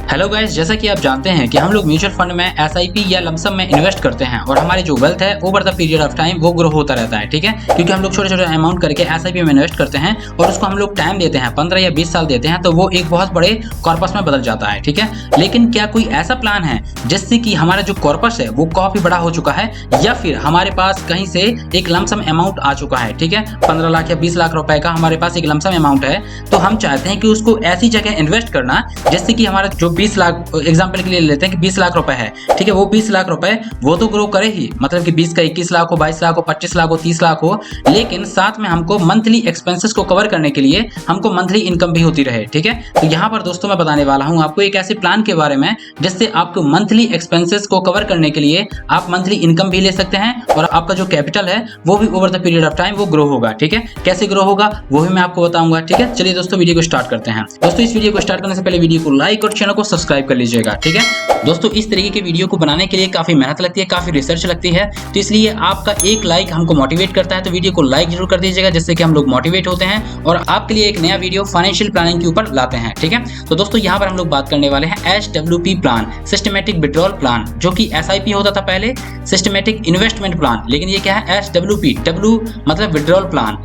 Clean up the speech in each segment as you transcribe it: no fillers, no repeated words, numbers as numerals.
Hello guys, जैसा कि आप जानते हैं कि हम लोग म्यूचुअल फंड में एसआईपी या लमसम में इन्वेस्ट करते हैं और हमारी जो वेल्थ है over the period of time वो ग्रो होता रहता है। ठीक है, क्योंकि हम लोग छोटे छोटे अमाउंट करके एसआईपी में इन्वेस्ट करते हैं और उसको हम लोग टाइम देते हैं 15 या 20 साल देते हैं तो वो एक बहुत बड़े कॉर्पस में बदल जाता है। ठीक है, लेकिन क्या कोई ऐसा प्लान है जिससे कि हमारा जो कॉर्पस है वो काफी बड़ा हो चुका है या फिर हमारे पास कहीं से एक लमसम अमाउंट आ चुका है। ठीक है, 15 लाख या 20 लाख रुपए का हमारे पास एक लमसम अमाउंट है तो हम चाहते हैं कि उसको ऐसी जगह इन्वेस्ट करना जिससे कि हमारा जो 20 लाख एग्जांपल के लिए लेते हैं कि 20 लाख रुपए है। ठीक है, वो 20 लाख रुपए वो तो ग्रो करे ही, मतलब कि 20 का 21 लाख हो, 22 लाख हो, 25 लाख हो, 30 लाख हो, लेकिन साथ में हमको मंथली एक्सपेंसेस को कवर करने के लिए हमको मंथली इनकम भी होती रहे। ठीक है, तो यहाँ पर दोस्तों मैं बताने वाला हूँ आपको एक ऐसे प्लान के बारे में जिससे आपको मंथली एक्सपेंसेस को कवर करने के लिए आप मंथली इनकम भी ले सकते हैं और आपका जो कैपिटल है वो भी over the period of time वो ग्रो होगा। ठीक है, कैसे ग्रो होगा वो भी मैं आपको बताऊंगा। ठीक है, चलिए दोस्तों वीडियो को स्टार्ट करते हैं। दोस्तों इस वीडियो को स्टार्ट करने से पहले वीडियो को लाइक और चैनल को सब्सक्राइब कर लीजिएगा। ठीक है दोस्तों, इस तरीके के वीडियो को बनाने के लिए काफी मेहनत लगती है, काफी रिसर्च लगती है, तो इसलिए आपका एक लाइक हमको मोटिवेट करता है, तो वीडियो को लाइक जरूर कर दीजिएगा जिससे कि हम लोग मोटिवेट होते हैं और आपके लिए एक नया वीडियो फाइनेंशियल प्लानिंग के ऊपर लाते हैं। ठीक है, तो दोस्तों यहाँ पर हम लोग बात करने वाले हैं SWP plan, systematic withdrawal plan, जो कि SIP होता था पहले, सिस्टमेटिक इन्वेस्टमेंट प्लान, लेकिन ये क्या है SWP, W मतलब विड्रॉल प्लान।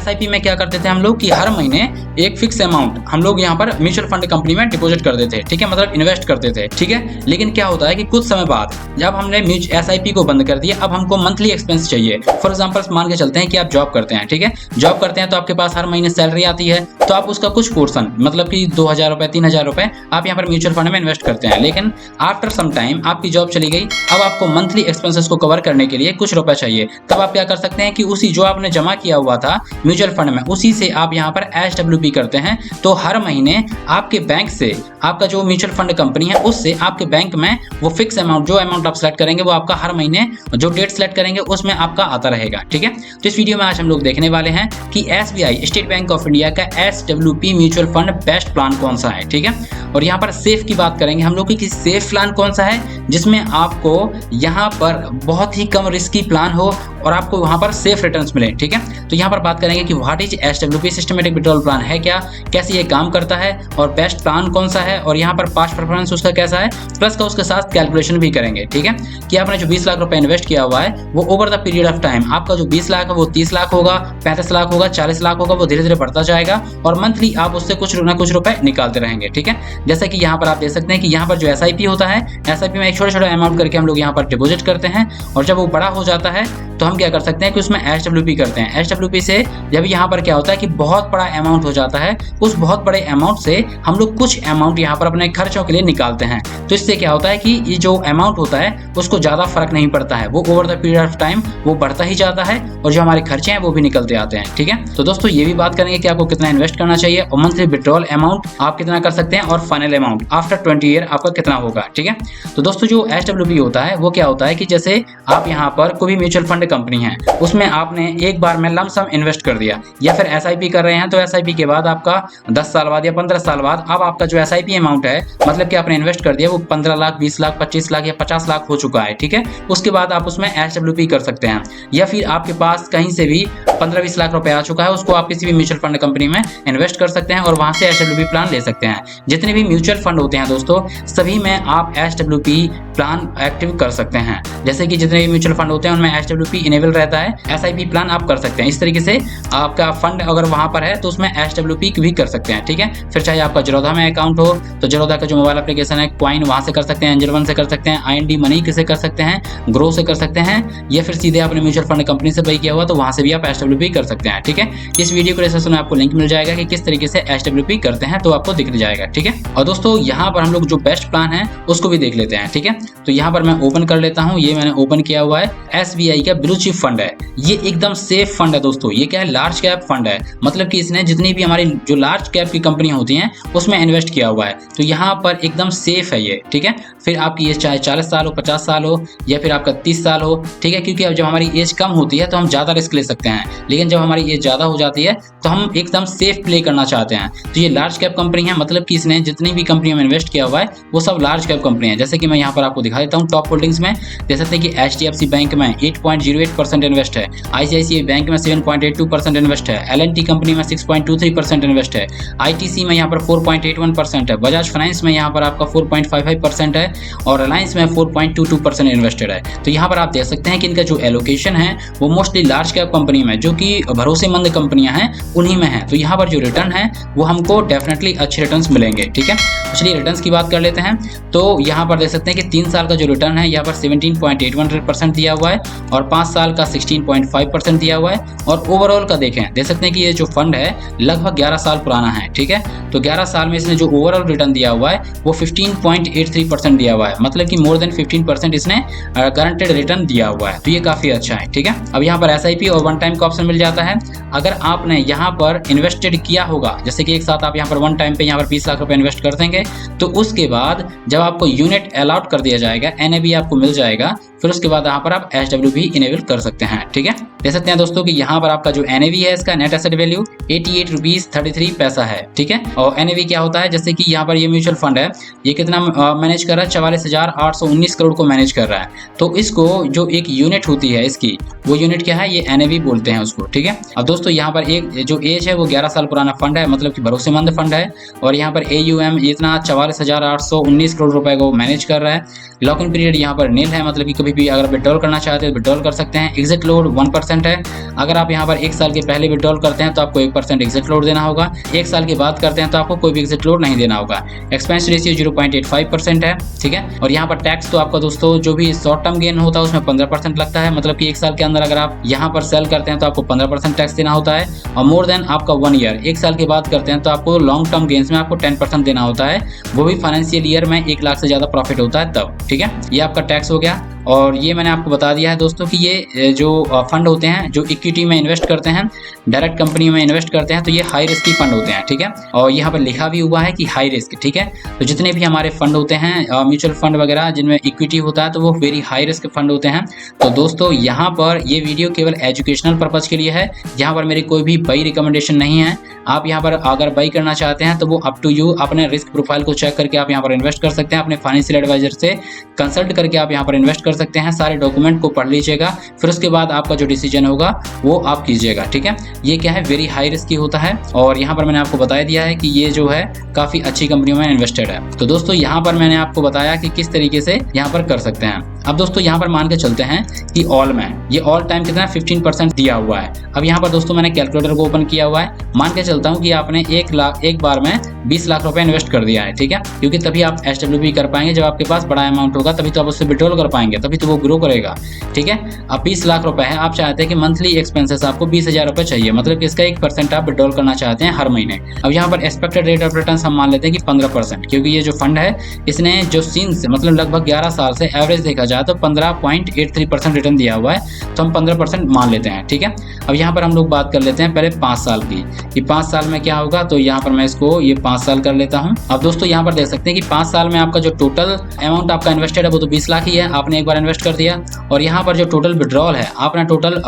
SIP में क्या करते थे हम लोग कि हर महीने एक फिक्स अमाउंट हम लोग यहाँ पर म्यूचुअल फंड कंपनी में डिपॉजिट कर देते थे। ठीक है, मतलब इन्वेस्ट करते थे। ठीक है, लेकिन क्या होता है कि कुछ समय बाद जब हमने SIP को बंद कर दिया, अब हमको मंथली एक्सपेंस चाहिए। फॉर एग्जांपल मान के चलते हैं कि आप जॉब करते हैं। ठीक है, जॉब करते हैं तो आपके पास हर महीने सैलरी आती है, तो आप उसका कुछ पोर्शन मतलब कि 2000 रुपए 3000 रुपए आप यहाँ पर म्यूचुअल फंड में इन्वेस्ट करते हैं। लेकिन आफ्टर सम टाइम आपकी जॉब चली गई, अब आपको मंथली एक्सपेंसेस को कवर करने के लिए कुछ रुपए चाहिए, तब आप क्या कर सकते हैं कि उसी जो आपने जमा किया हुआ था म्यूचुअल फंड में उसी से आप यहाँ पर SWP करते हैं। तो हर महीने आपके बैंक से आपका जो म्यूचुअल फंड कंपनी है उससे आपके बैंक में वो फिक्स अमाउंट, जो अमाउंट आप सेलेक्ट करेंगे वो आपका हर महीने जो डेट सेलेक्ट करेंगे उसमें आपका आता रहेगा। ठीक है, तो इस वीडियो में आज हम लोग देखने वाले हैं कि SBI state bank of India का SWP mutual fund best plan कौन सा है। ठीक है, और यहाँ पर सेफ की बात करेंगे हम लोग कि सेफ प्लान कौन सा है जिसमें आपको यहाँ पर बहुत ही कम रिस्की प्लान हो और आपको वहां पर सेफ रिटर्न्स मिले। ठीक है, तो यहाँ पर बात करेंगे कि what is SWP systematic withdrawal plan है क्या, कैसे ये काम करता है और बेस्ट प्लान कौन सा है और यहाँ पर पास्ट परफॉर्मेंस उसका कैसा है, प्लस का उसके साथ कैलकुलेशन भी करेंगे। ठीक है, कि आपने जो 20 लाख रुपए इन्वेस्ट किया हुआ है वो over the period of time आपका जो 20 लाख है वो 30 लाख होगा, 35 लाख होगा, 40 लाख होगा, वो धीरे धीरे बढ़ता जाएगा और मंथली आप उससे कुछ ना कुछ रुपए निकालते रहेंगे। ठीक है, जैसा कि यहाँ पर आप देख सकते हैं कि यहाँ पर जो SIP होता है, SIP में एक छोटा छोटा अमाउंट करके हम लोग यहाँ पर डिपॉजिट करते हैं और जब वो बड़ा हो जाता है तो हम क्या कर सकते हैं कि उसमें SWP करते हैं। SWP से जब यहाँ पर क्या होता है कि बहुत बड़ा अमाउंट हो जाता है, उस बहुत बड़े अमाउंट से हम लोग कुछ अमाउंट यहाँ पर अपने खर्चों के लिए निकालते हैं, तो इससे क्या होता है कि ये जो अमाउंट होता है उसको ज्यादा फर्क नहीं पड़ता है, वो over the period of time वो बढ़ता ही जाता है और जो हमारे खर्चे हैं वो भी निकलते आते हैं। ठीक है, तो दोस्तों ये भी बात करेंगे कि आपको कितना इन्वेस्ट करना चाहिए और मंथली विड्रॉल अमाउंट आप कितना कर सकते हैं और फाइनल अमाउंट आफ्टर 20 ईयर आपका कितना होगा। ठीक है, तो दोस्तों जो SWP होता है वो क्या होता है कि जैसे आप यहाँ पर कोई भी म्यूचुअल फंड कंपनी है उसमें आपने एक बार में लमसम इन्वेस्ट कर दिया या फिर SIP कर रहे हैं, तो SIP के बाद आपका 10 साल बाद या 15 साल बाद अब आपका जो SIP अमाउंट है मतलब कि आपने इन्वेस्ट कर दिया वो 15 लाख 20 लाख 25 लाख या 50 लाख हो चुका है। ठीक है, उसके बाद आप उसमें SWP कर सकते हैं या फिर आपके पास कहीं से भी 15-20 लाख रुपए आ चुका है उसको आप किसी भी म्यूचुअल फंड कंपनी में इन्वेस्ट कर सकते हैं और वहां से SWP प्लान ले सकते हैं। जितने भी म्यूचुअल फंड होते हैं दोस्तों सभी में आप SWP प्लान एक्टिव कर सकते हैं, जैसे कि जितने भी म्यूचुअल फंड होते हैं उनमें SWP इनेबल रहता है, SIP प्लान आप कर सकते हैं। इस तरीके से आपका फंड अगर वहां पर है तो उसमें SWP भी कर सकते हैं। ठीक है, फिर चाहे आपका जरोधा में अकाउंट हो तो जरोधा का जो मोबाइल एप्लीकेशन है क्वाइन वहां से कर सकते हैं, एंजल वन से कर सकते हैं, IND मनी से कर सकते हैं, ग्रो से कर सकते हैं या फिर सीधे आपने म्यूचुअल फंड कंपनी से बाई किया हुआ तो वहां से भी आप SWP कर सकते हैं। ठीक है, इस वीडियो को डिस्क्रिप्शन में आपको लिंक मिल जाएगा कि किस तरीके से SWP करते हैं तो आपको दिख जाएगा। ठीक है, और दोस्तों यहाँ पर हम लोग जो बेस्ट प्लान है उसको भी देख लेते हैं। ठीक है, तो यहाँ पर मैं ओपन कर लेता हूँ, ये मैंने ओपन किया हुआ है, SBI का ब्लू चिप फंड है, ये एकदम सेफ फंड है दोस्तों। ये क्या है, लार्ज कैप फंड है, मतलब कि इसने जितनी भी हमारी जो लार्ज कैप की कंपनियां होती हैं उसमें इन्वेस्ट किया हुआ है, तो यहाँ पर एकदम सेफ है ये। ठीक है, फिर आपकी एज चाहे 40 साल हो, 50 साल हो या फिर आपका 30 साल हो। ठीक है, क्योंकि अब जब हमारी एज कम होती है तो हम ज्यादा रिस्क ले सकते हैं, लेकिन जब हमारी एज ज्यादा हो जाती है तो हम एकदम सेफ प्ले करना चाहते हैं। तो ये लार्ज कैप कंपनी है, मतलब कि इसने जितनी भी कंपनी में इन्वेस्ट किया हुआ है वो सब लार्ज कैप कंपनी है। जैसे कि मैं यहाँ पर आपको दिखा देता हूँ टॉप होल्डिंग्स में, देख सकते हैं कि HDFC बैंक में 8.0 6.08% इन्वेस्ट है, ICICI बैंक में 7.82% इन्वेस्ट है, L&T कंपनी में 6.23% इन्वेस्ट है, ITC में यहाँ पर 4.81% है, बजाज फाइनेंस में यहाँ पर आपका 4.55% है और रिलायंस में 4.22% इन्वेस्टेड है। तो यहाँ पर आप देख सकते हैं कि इनका जो एलोकेशन है वो मोस्टली लार्ज कैप कंपनी में, जो कि भरोसेमंद कंपनियां हैं, उन्हीं में है। तो यहाँ पर जो रिटर्न है वो हमको डेफिनेटली अच्छे रिटर्न्स मिलेंगे। ठीक है, चलिए रिटर्न्स की बात कर लेते हैं। तो यहाँ पर देख सकते हैं कि 3 साल का जो रिटर्न है यहाँ पर 17.81% दिया हुआ है और 5 साल का 16.5% दिया हुआ है। और ओवरऑल का देख सकते हैं कि ये जो फंड है लगभग 11 साल पुराना है। ठीक है, तो 11 साल में इसने जो ओवरऑल रिटर्न दिया हुआ है वो 15.83% दिया हुआ है, मतलब कि मोर देन 15% इसने गारंटेड रिटर्न दिया हुआ है। तो ये काफ़ी अच्छा है। ठीक है, अब यहाँ पर SIP और वन टाइम का ऑप्शन मिल जाता है। अगर आपने यहाँ पर इन्वेस्टेड किया होगा, जैसे कि एक साथ आप यहाँ पर वन टाइम पे यहाँ पर 20 लाख रुपए इन्वेस्ट कर देंगे, तो उसके बाद जब आपको यूनिट अलॉट कर दिया जाएगा, NAV आपको मिल जाएगा, फिर उसके बाद यहाँ पर आप SW भी इनेबल कर सकते हैं। ठीक है, देख सकते हैं दोस्तों कि यहाँ पर आपका जो NAV है इसका नेट एसेट वैल्यू 88.33 है। ठीक है, और NAV क्या होता है, जैसे कि यहाँ पर ये म्यूचुअल फंड है, ये कितना मैनेज कर रहा है, 44,819 करोड़ को मैनेज कर रहा है। तो इसको जो एक यूनिट होती है इसकी, वो यूनिट क्या है, ये NAV बोलते हैं उसको। ठीक है, अब दोस्तों यहाँ पर एक जो एज है वो 11 साल पुराना फंड है, मतलब कि भरोसेमंद फंड है। और यहाँ पर AUM इतना 44,819 करोड़ रुपए को मैनेज कर रहा है। लॉक इन पीरियड यहाँ पर नील है, मतलब कि कभी भी अगर विड्रॉल करना चाहते हैं तो विड्रॉल कर सकते हैं। एग्जिट लोड 1% है। अगर आप यहाँ पर 1 साल के पहले विड्रॉल करते हैं तो आपको 1% एग्जिट लोड देना होगा, 1 साल के बाद करते हैं तो आपको कोई भी एग्जिट लोड नहीं देना होगा। एक्सपेंस रेशियो 0.85% है। ठीक है, और यहाँ पर टैक्स तो आपका दोस्तों जो भी शॉर्ट टर्म गेन होता है उसमें 15% लगता है, मतलब कि 1 साल के अंदर अगर आप यहाँ पर सेल करते हैं तो आपको 15% टैक्स देना होता है। और मोर देन आपका 1 ईयर, 1 साल के बाद करते हैं तो आपको लॉन्ग टर्म गेन्स में आपको 10% देना होता है, वो भी फाइनेंशियल ईयर में 1 लाख से ज़्यादा प्रॉफिट होता है तब। ठीक है, ये आपका टैक्स हो गया। और ये मैंने आपको बता दिया है दोस्तों कि ये जो फंड होते हैं जो इक्विटी में इन्वेस्ट करते हैं, डायरेक्ट कंपनी में इन्वेस्ट करते हैं, तो ये हाई रिस्क फंड होते हैं। ठीक है, और यहाँ पर लिखा भी हुआ है कि हाई रिस्क। ठीक है, तो जितने भी हमारे फंड होते हैं म्यूचुअल फंड वगैरह जिनमें इक्विटी होता है तो वो वेरी हाई रिस्क फंड होते हैं। तो दोस्तों यहाँ पर ये वीडियो केवल एजुकेशनल पर्पज़ के लिए है, यहाँ पर मेरी कोई भी बाई रिकमेंडेशन नहीं है। आप यहाँ पर अगर बाई करना चाहते हैं तो वो अप टू यू, अपने रिस्क प्रोफाइल को चेक करके आप यहाँ पर इन्वेस्ट कर सकते हैं, अपने फाइनेंशियल एडवाइजर से कंसल्ट करके आप यहाँ पर इन्वेस्ट कर सकते हैं। सारे डॉक्यूमेंट को पढ़ लीजिएगा, फिर उसके बाद आपका जो डिसीजन होगा वो आप कीजिएगा। ठीक है, ये क्या है, वेरी हाई रिस्क होता है। और यहाँ पर मैंने आपको बता दिया है कि ये जो है काफ़ी अच्छी कंपनियों में इन्वेस्टेड है। तो दोस्तों यहाँ पर मैंने आपको बताया कि किस तरीके से यहाँ पर कर सकते हैं। अब दोस्तों यहाँ पर मान के चलते हैं कि ऑल में ये ऑल टाइम कितना 15% दिया हुआ है। अब यहाँ पर दोस्तों मैंने कैलकुलेटर को ओपन किया हुआ है, मान के चलता हूँ कि आपने 1 लाख एक बार में 20 लाख रुपए इन्वेस्ट कर दिया है। ठीक है, क्योंकि तभी आप SWP कर पाएंगे, जब आपके पास बड़ा अमाउंट होगा तभी तो आप उससे विड्रॉल कर पाएंगे, तभी तो वो ग्रो करेगा। ठीक है, अब 20 लाख रुपए है, आप चाहते हैं कि मंथली एक्सपेंसेस आपको 20,000 रुपए चाहिए, मतलब कि इसका 1% आप विड्रॉल करना चाहते हैं हर महीने। अब यहाँ पर एक्सपेक्टेड रेट ऑफ रिटर्न हम मान लेते हैं कि 15%, क्योंकि ये जो फंड है इसने जो सीन्स मतलब लगभग 11 साल से एवरेज देखा जाए तो 15.83% रिटर्न दिया हुआ है, तो हम 15% मान लेते हैं। ठीक है, अब यहाँ पर हम लोग बात कर लेते हैं पहले 5 साल की, कि 5 साल में क्या होगा। तो यहाँ पर मैं इसको ये 5 साल कर लेता हूँ। अब दोस्तों यहाँ पर देख सकते हैं कि 5 साल में आपका जो टोटल अमाउंट आपका इन्वेस्टेड है वो तो 20 लाख ही है, आपने एक बार इन्वेस्ट कर दिया। और यहाँ पर जो टोटल विड्रॉल है, आपने टोटल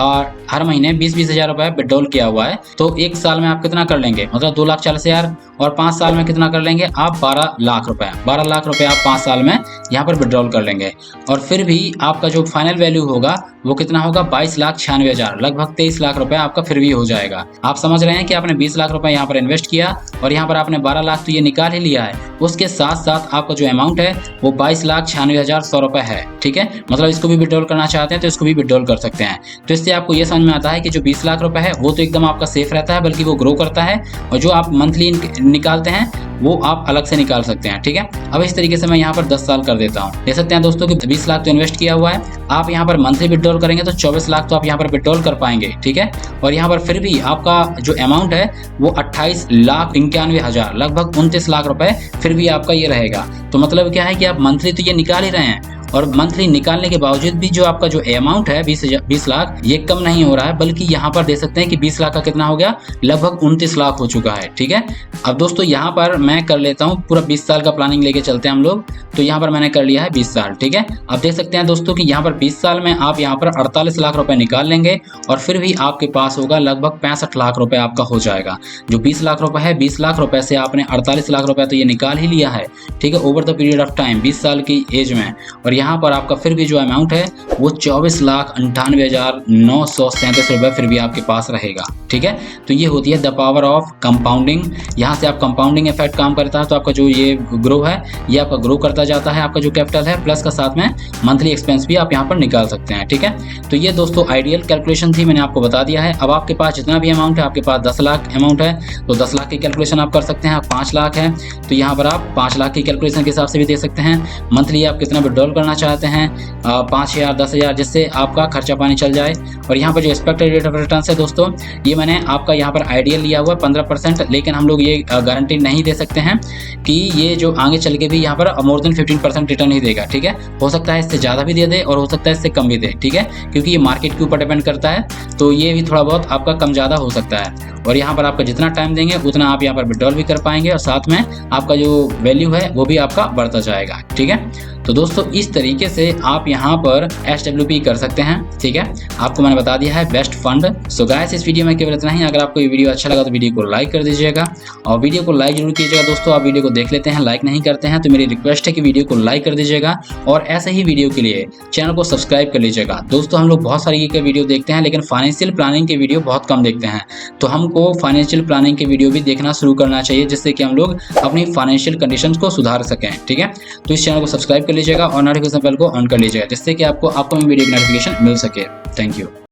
हर महीने 20-20 हज़ार रुपए विड्रॉल किया हुआ है, तो 1 साल में आप कितना कर लेंगे, मतलब 2,40,000, और 5 साल में कितना कर लेंगे आप 12 लाख रुपए। 12 लाख रुपए आप 5 साल में यहाँ पर विड्रॉल कर लेंगे। और फिर भी आपका जो फाइनल वैल्यू होगा वो कितना होगा, 22,96,000, लगभग 23 लाख रुपए आपका फिर भी हो जाएगा। आप समझ रहे हैं कि आपने 20 लाख रुपए यहाँ पर इन्वेस्ट किया और यहाँ पर आपने 12 लाख तो ये निकाल ही लिया है, उसके साथ साथ आपका जो अमाउंट है वो 22,96,100 रुपए है। ठीक है, मतलब इसको भी विड्रॉल करना चाहते हैं तो इसको भी विड्रॉल कर सकते हैं। तो इससे आपको ये समझ में आता है कि जो 20 लाख रुपए है वो तो एकदम आपका सेफ रहता है, बल्कि वो ग्रो करता है, और जो आप मंथली निकालते हैं वो आप अलग से निकाल सकते हैं। ठीक है, अब इस तरीके से मैं यहाँ पर 10 साल कर देता हूँ। देख सकते हैं दोस्तों कि 20 लाख तो इन्वेस्ट किया हुआ है, आप यहाँ पर मंथली विड्रॉल करेंगे तो 24 लाख तो आप यहाँ पर विड्रॉल कर पाएंगे। ठीक है, और यहाँ पर फिर भी आपका जो अमाउंट है वो 28,91,000, लगभग 29 लाख रुपए फिर भी आपका ये रहेगा। तो मतलब क्या है कि आप मंथली तो ये निकाल ही रहे हैं, और मंथली निकालने के बावजूद भी जो आपका जो अमाउंट है 20 लाख ये कम नहीं हो रहा है, बल्कि यहाँ पर देख सकते हैं कि 20 लाख का कितना हो गया, लगभग 29 लाख हो चुका है। ठीक है, अब दोस्तों यहाँ पर मैं कर लेता हूँ पूरा 20 साल का प्लानिंग लेके चलते हैं हम लोग। तो यहाँ पर मैंने कर लिया है 20 साल। ठीक है, अब देख सकते हैं दोस्तों कि यहाँ पर 20 साल में आप यहाँ पर 48 लाख रुपए निकाल लेंगे, और फिर भी आपके पास होगा लगभग 65 लाख रुपए आपका हो जाएगा। जो 20 लाख रुपए है, 20 लाख रुपए से आपने 48 लाख रुपए तो ये निकाल ही लिया है। ठीक है, over the period of time 20 साल की एज में। और यहाँ पर आपका फिर भी जो अमाउंट है वो 24,98,937 रुपये फिर भी आपके पास रहेगा। ठीक है, तो ये होती है द पावर ऑफ कंपाउंडिंग। यहाँ से आप कंपाउंडिंग इफेक्ट काम करता है, तो आपका जो ये ग्रो है ये आपका ग्रो करता जाता है, आपका जो कैपिटल है, प्लस का साथ में मंथली एक्सपेंस भी आप यहाँ पर निकाल सकते हैं। ठीक है, तो ये दोस्तों आइडियल कैलकुलेशन थी, मैंने आपको बता दिया है। अब आपके पास जितना भी अमाउंट है, आपके पास 10 लाख अमाउंट है तो 10 लाख की कैलकुलेशन आप कर सकते हैं। 5 लाख है तो यहाँ पर आप 5 लाख की कैलकुलेशन के हिसाब से भी दे सकते हैं। मंथली आप कितना विड्रॉल करना चाहते हैं, 5,000 10,000, जिससे आपका खर्चा पानी चल जाए। और यहाँ पर जो एक्सपेक्टेड रेट ऑफ रिटर्न है दोस्तों, ये मैंने आपका यहाँ पर आइडियल लिया हुआ 15%, लेकिन हम लोग ये गारंटी नहीं दे सकते हैं कि ये जो आगे चल के भी यहाँ पर मोर देन 15% रिटर्न ही देगा। ठीक है, हो सकता है इससे ज़्यादा भी दे दे और हो सकता है इससे कम भी दे। ठीक है, क्योंकि ये मार्केट के ऊपर डिपेंड करता है, तो ये भी थोड़ा बहुत आपका कम ज़्यादा हो सकता है। और यहाँ पर आपका जितना टाइम देंगे उतना आप यहाँ पर विड्रॉल भी कर पाएंगे और साथ में आपका जो वैल्यू है वो भी आपका बढ़ता जाएगा। ठीक है, तो दोस्तों इस तरीके से आप यहाँ पर SWP कर सकते हैं। ठीक है, आपको मैंने बता दिया है बेस्ट फंड। सो गाइस, इस वीडियो में केवल इतना ही। अगर आपको ये वीडियो अच्छा लगा तो वीडियो को लाइक कर दीजिएगा और वीडियो को लाइक जरूर कीजिएगा दोस्तों। आप वीडियो को देख लेते हैं, लाइक नहीं करते हैं, तो मेरी रिक्वेस्ट है कि वीडियो को लाइक कर दीजिएगा और ऐसे ही वीडियो के लिए चैनल को सब्सक्राइब कर लीजिएगा। दोस्तों हम लोग बहुत सारी के वीडियो देखते हैं, लेकिन फाइनेंशियल प्लानिंग के वीडियो बहुत कम देखते हैं, तो हमको फाइनेंशियल प्लानिंग के वीडियो भी देखना शुरू करना चाहिए, जिससे कि हम लोग अपनी फाइनेंशियल कंडीशंस को सुधार सकें। ठीक है, तो इस चैनल को सब्सक्राइब कर लीजिएगा और नोटिफिकेशन बेल को ऑन कर लीजिएगा, जिससे कि आपको अपकमिंग वीडियो की नोटिफिकेशन मिल सके। Thank you.